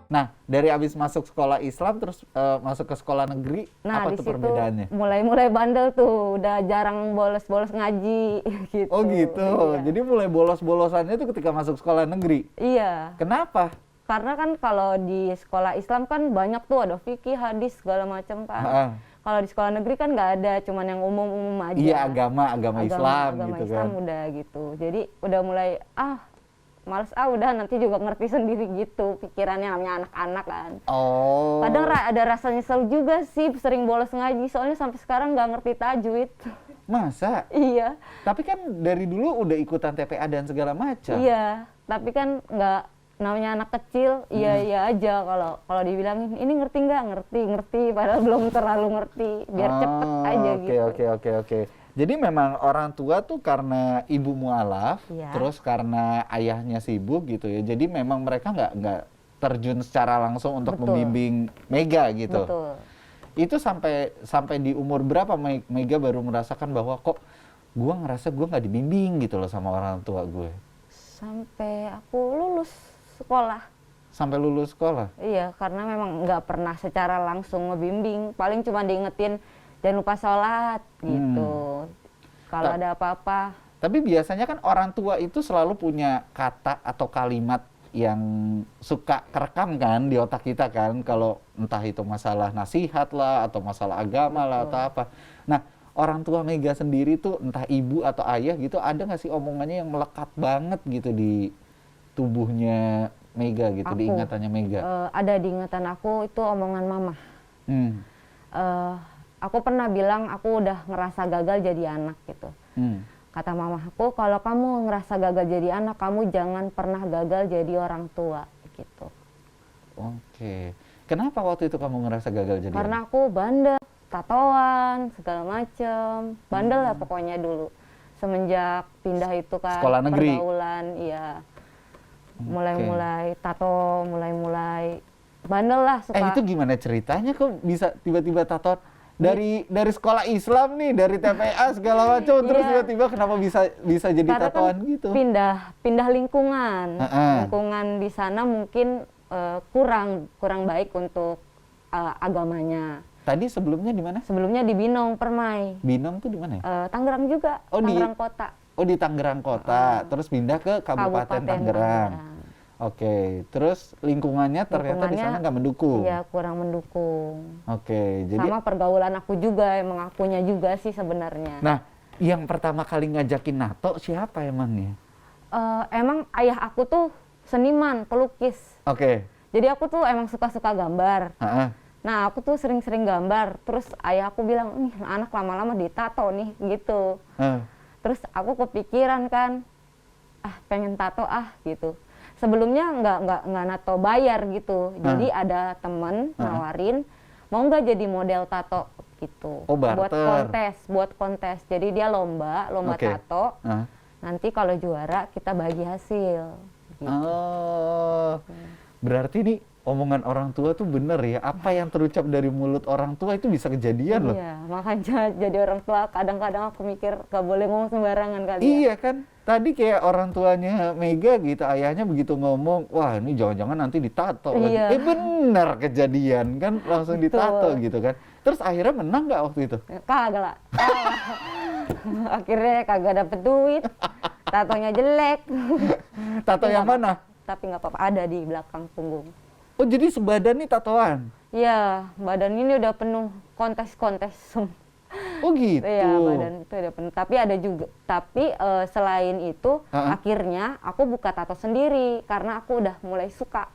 Nah, dari abis masuk sekolah Islam terus masuk ke sekolah negeri, Nah, apa di tuh situ perbedaannya? mulai bandel tuh, udah jarang bolos-bolos ngaji gitu. Oh gitu, Iya. jadi mulai bolos-bolosannya tuh ketika masuk sekolah negeri. Iya. Kenapa? Karena kan kalau di sekolah Islam kan banyak tuh, ada fikih, hadis, segala macam kan. Heeh. Kalau di sekolah negeri kan nggak ada, cuman yang umum-umum aja. Iya, agama Islam agama gitu Islam kan. udah gitu. Jadi udah mulai males udah nanti juga ngerti sendiri gitu pikirannya, namanya anak-anak kan. Oh. Kadang ada rasa nyesel juga sih sering bolos ngaji, soalnya sampai sekarang nggak ngerti tajwid. Masa? Iya. Tapi kan dari dulu udah ikutan TPA dan segala macam. Iya, tapi kan nggak, namanya anak kecil, iya aja. Kalau dibilangin ini ngerti nggak, ngerti, padahal belum terlalu ngerti, biar cepet aja gitu. Oke. Jadi memang orang tua tuh karena ibu mualaf, Iya. terus karena ayahnya sibuk gitu ya. Jadi memang mereka nggak terjun secara langsung untuk Betul. membimbing Mega gitu. Betul. Itu sampai di umur berapa Mega baru merasakan bahwa kok gua ngerasa gua nggak dibimbing gitu loh sama orang tua gue. Sampai aku lulus sekolah. Sampai lulus sekolah. Iya, karena memang nggak pernah secara langsung ngebimbing. Paling cuma diingetin jangan lupa sholat gitu. Kalau ada apa-apa. Tapi biasanya kan orang tua itu selalu punya kata atau kalimat yang suka kerekam kan di otak kita kan, kalau entah itu masalah nasihat lah atau masalah agama lah atau apa. Nah, orang tua Mega sendiri tuh entah ibu atau ayah gitu, ada nggak sih omongannya yang melekat banget gitu di tubuhnya Mega gitu, di ingatannya Mega? Ada di ingatan aku itu omongan mama. Aku pernah bilang aku udah ngerasa gagal jadi anak gitu. Kata mama aku, kalau kamu ngerasa gagal jadi anak, kamu jangan pernah gagal jadi orang tua gitu. Oke. Kenapa waktu itu kamu ngerasa gagal jadi Karena anak? aku bandel, tatoan, segala macem. Bandel lah pokoknya dulu. Semenjak pindah itu kan, Sekolah negeri? pergaulan, iya. Mulai-mulai tato, mulai-mulai bandel lah suka. Itu gimana ceritanya kok bisa tiba-tiba tato? Dari sekolah Islam nih, dari TPA segala macam, terus Iya. tiba-tiba kenapa bisa jadi Karena tatoan kan gitu? pindah lingkungan. Lingkungan di sana mungkin kurang baik untuk agamanya. Tadi sebelumnya di mana? Sebelumnya di Binong, Permai. Binong tuh di mana ya? Tangerang juga, Tangerang Kota. Oh, di Tangerang Kota, terus pindah ke Kabupaten Tangerang. Oke, terus lingkungannya ternyata di sana nggak mendukung. Iya, kurang mendukung. Oke, jadi Sama pergaulan aku juga, emang akunya juga sih sebenarnya. nah, yang pertama kali ngajakin nato siapa emangnya? Emang ayah aku tuh seniman, pelukis. Oke. Jadi aku tuh emang suka-suka gambar. Heeh. Nah, aku tuh sering-sering gambar. Terus ayah aku bilang, nih anak lama-lama ditato nih, gitu. Terus aku kepikiran kan, pengen tato gitu. Sebelumnya nggak nato bayar gitu. Jadi ada temen nawarin, mau nggak jadi model tato gitu. Oh, barter. Buat kontes. Jadi dia lomba Oke. tato. Nanti kalau juara kita bagi hasil. Gitu. Oh, berarti nih omongan orang tua tuh bener ya. Apa yang terucap dari mulut orang tua itu bisa kejadian loh. Iya, makanya jadi orang tua kadang-kadang aku mikir gak boleh ngomong sembarangan kali ya. Iya kan, tadi kayak orang tuanya Mega gitu, ayahnya begitu ngomong, wah ini jangan-jangan nanti ditato lagi. Iya. Bener kejadian kan, langsung Betul. ditato gitu kan. Terus akhirnya menang nggak waktu itu? Kagak lah. Akhirnya kagak dapet duit. Tatonya jelek. Tato yang mana? Tapi nggak apa-apa, ada di belakang punggung. Oh jadi sebadan nih tatoan? Iya, badan ini udah penuh kontes-kontes. Oh gitu? Iya, badan itu udah penuh. Tapi ada juga, selain itu, akhirnya aku buka tato sendiri. Karena aku udah mulai suka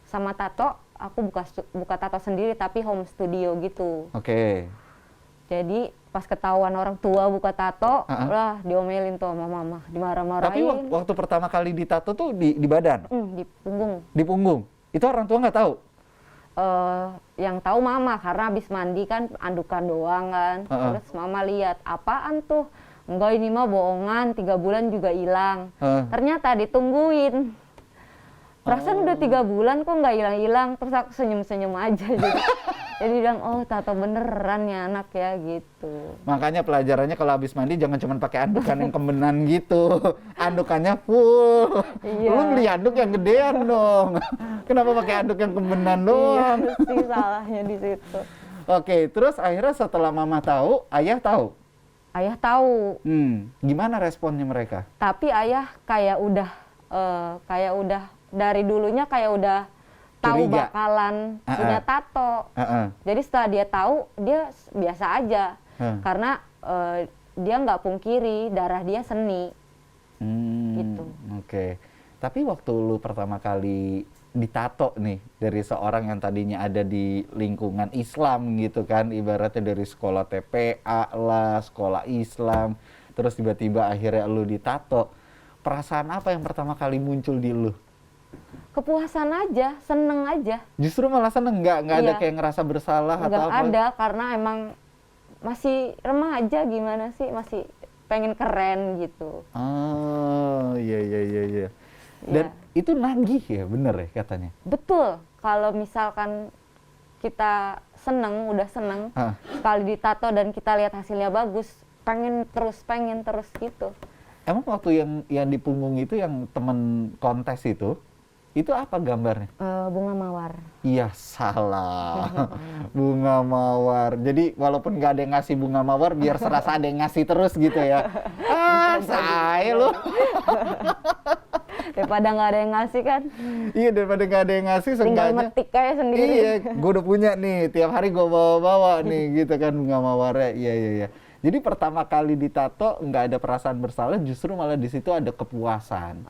sama tato, aku buka tato sendiri tapi home studio gitu. Oke. Jadi pas ketahuan orang tua buka tato, lah diomelin tuh sama mama, dimarah-marahin. Tapi waktu pertama kali ditato tuh di badan? Di punggung. Di punggung? Itu orang tua nggak tahu? Yang tahu mama, karena habis mandi kan andukan doang kan. Terus mama lihat, apaan tuh? Enggak, ini mah bohongan, 3 bulan juga hilang. Ternyata ditungguin. Perasaan udah 3 bulan kok nggak hilang-hilang. Terus aku senyum-senyum aja gitu. Jadi bilang, oh tato beneran ya anak ya gitu. Makanya pelajarannya kalau habis mandi jangan cuma pakai andukan yang kembenan gitu. Andukannya full. Iya. Lu beli anduk yang gedean dong. Kenapa pakai anduk yang kembenan doang? Iya sih salahnya di situ. Oke, terus akhirnya setelah mama tahu, ayah tahu. Ayah tahu, Gimana responnya mereka? tapi ayah kayak udah dari dulunya kayak udah tahu Curiga. bakalan punya tato. Jadi setelah dia tahu, dia biasa aja. Karena dia nggak pungkiri darah dia seni. Gitu. Oke. Tapi waktu lu pertama kali ditato nih dari seorang yang tadinya ada di lingkungan Islam gitu kan, ibaratnya dari sekolah TPA lah, sekolah Islam, terus tiba-tiba akhirnya lu ditato. Perasaan apa yang pertama kali muncul di lu? Kepuasan aja, seneng aja. Justru malah seneng, nggak ada Iya. kayak ngerasa bersalah atau Nggak apa? ada, karena emang masih remaja gimana sih, masih pengen keren gitu. Oh, iya. Dan itu nagih ya, bener ya katanya? Betul, kalau misalkan kita udah seneng, sekali ditato dan kita lihat hasilnya bagus, pengen terus gitu. Emang waktu yang di punggung itu yang temen kontes itu apa gambarnya? Bunga mawar. Iya salah, bunga mawar. Jadi walaupun nggak ada yang ngasih bunga mawar, biar serasa ada yang ngasih terus gitu ya. Saya lu. Daripada nggak ada yang ngasih kan, Iya, daripada nggak ada yang ngasih, tinggal seenggaknya. metik kayak sendiri. Iya, gue udah punya nih. Tiap hari gue bawa-bawa nih, gitu kan bunga mawarnya. Iya. Jadi pertama kali ditato nggak ada perasaan bersalah, justru malah di situ ada kepuasan.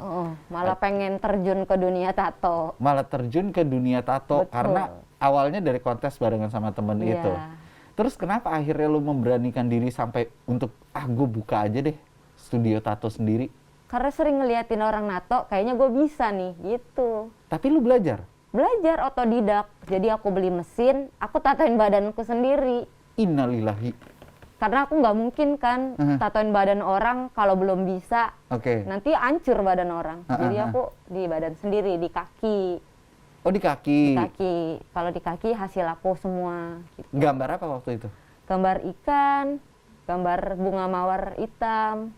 Malah pengen terjun ke dunia tato. Malah terjun ke dunia tato. Betul. Karena awalnya dari kontes barengan sama temen Iya. itu. Terus kenapa akhirnya lu memberanikan diri sampai untuk gue buka aja deh studio tato sendiri? Karena sering ngeliatin orang nato, kayaknya gue bisa nih gitu. Tapi lu belajar? Belajar otodidak. Jadi aku beli mesin, aku tatoin badanku sendiri. Innalillahi. Karena aku nggak mungkin kan tatoin badan orang kalau belum bisa. Oke. Nanti hancur badan orang. Jadi aku di badan sendiri, di kaki. Oh, di kaki. Di kaki. Kalau di kaki hasil aku semua. Gitu. Gambar apa waktu itu? Gambar ikan, gambar bunga mawar hitam.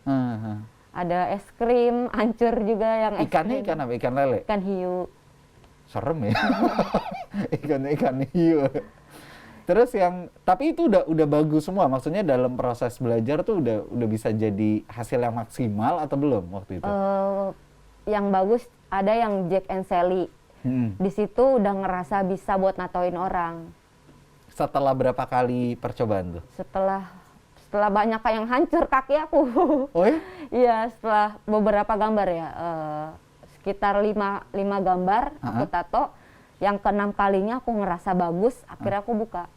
Ada es krim, hancur juga yang es Ikannya krim. ikan apa? Ikan lele? Ikan hiu. Serem ya. Ikan hiu. Terus tapi itu udah bagus semua. Maksudnya dalam proses belajar tuh udah bisa jadi hasil yang maksimal atau belum waktu itu? Yang bagus ada yang Jack and Sally. Di situ udah ngerasa bisa buat natoin orang. Setelah berapa kali percobaan tuh? Setelah banyak yang hancur kaki aku. Oh ya? Iya, setelah beberapa gambar ya. Sekitar 5 gambar aku tato. Yang ke-6 kalinya aku ngerasa bagus, akhirnya aku buka.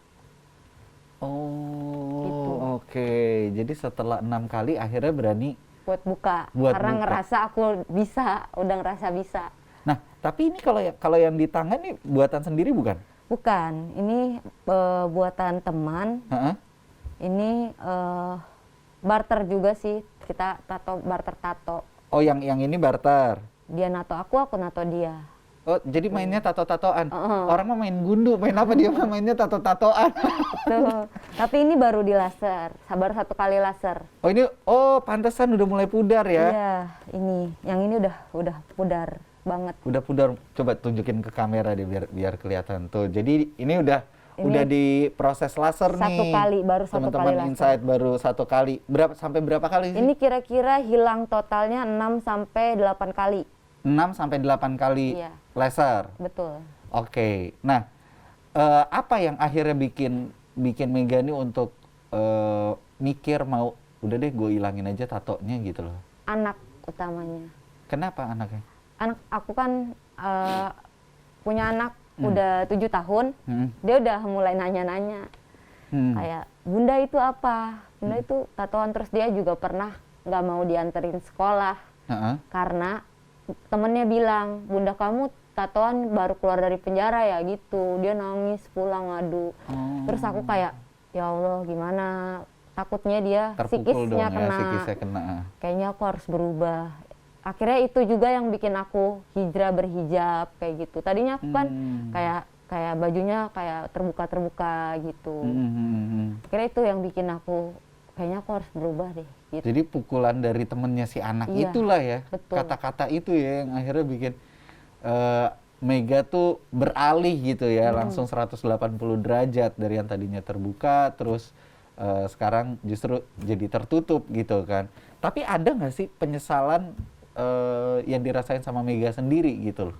Oh, Gitu. oke. Jadi setelah 6 kali akhirnya berani Buat buka. Buat Karena buka. ngerasa aku bisa, udah ngerasa bisa. Nah, tapi ini kalau yang di tangan nih buatan sendiri bukan? Bukan, ini buatan teman. Ini barter juga sih, kita tato barter tato. Oh, yang ini barter. Dia nato aku nato dia. Oh, jadi mainnya tato-tatoan. Orang mah main gundu, main apa dia mah mainnya tato-tatoan. Tuh. Tapi ini baru di laser, sabar 1 kali laser. Oh pantesan udah mulai pudar ya. Iya, yang ini udah pudar banget. Udah pudar, coba tunjukin ke kamera deh biar kelihatan tuh. Jadi ini udah diproses laser nih. 1 kali, baru 1 kali Teman-teman laser. Insight baru 1 kali. Sampai berapa kali sih? Ini kira-kira hilang totalnya 6 sampai 8 kali. 6 sampai 8 kali Iya. laser. Betul. Oke. Nah, apa yang akhirnya bikin Mega ini untuk mikir mau udah deh gue ilangin aja tatonya gitu loh. Anak utamanya. Kenapa anaknya? Anak aku kan punya anak udah 7 tahun. Dia udah mulai nanya-nanya. Kayak, Bunda itu apa? Bunda itu tatoan. Terus dia juga pernah nggak mau dianterin sekolah. Karena temennya bilang, Bunda kamu tatoan baru keluar dari penjara ya gitu. Dia nangis pulang ngadu. Terus aku kayak, ya Allah gimana, takutnya dia Terpukul psikisnya dong ya, psikisnya kena. Kayaknya aku harus berubah. Akhirnya itu juga yang bikin aku hijrah berhijab kayak gitu. Tadinya aku kan kayak kayak bajunya kayak terbuka gitu. Kira itu yang bikin aku kayaknya aku harus berubah deh gitu. Jadi pukulan dari temennya si anak Iya, itulah ya, betul. kata-kata itu ya yang akhirnya bikin Mega tuh beralih gitu ya, langsung 180 derajat dari yang tadinya terbuka, terus sekarang justru jadi tertutup gitu kan. Tapi ada nggak sih penyesalan yang dirasain sama Mega sendiri gitu loh?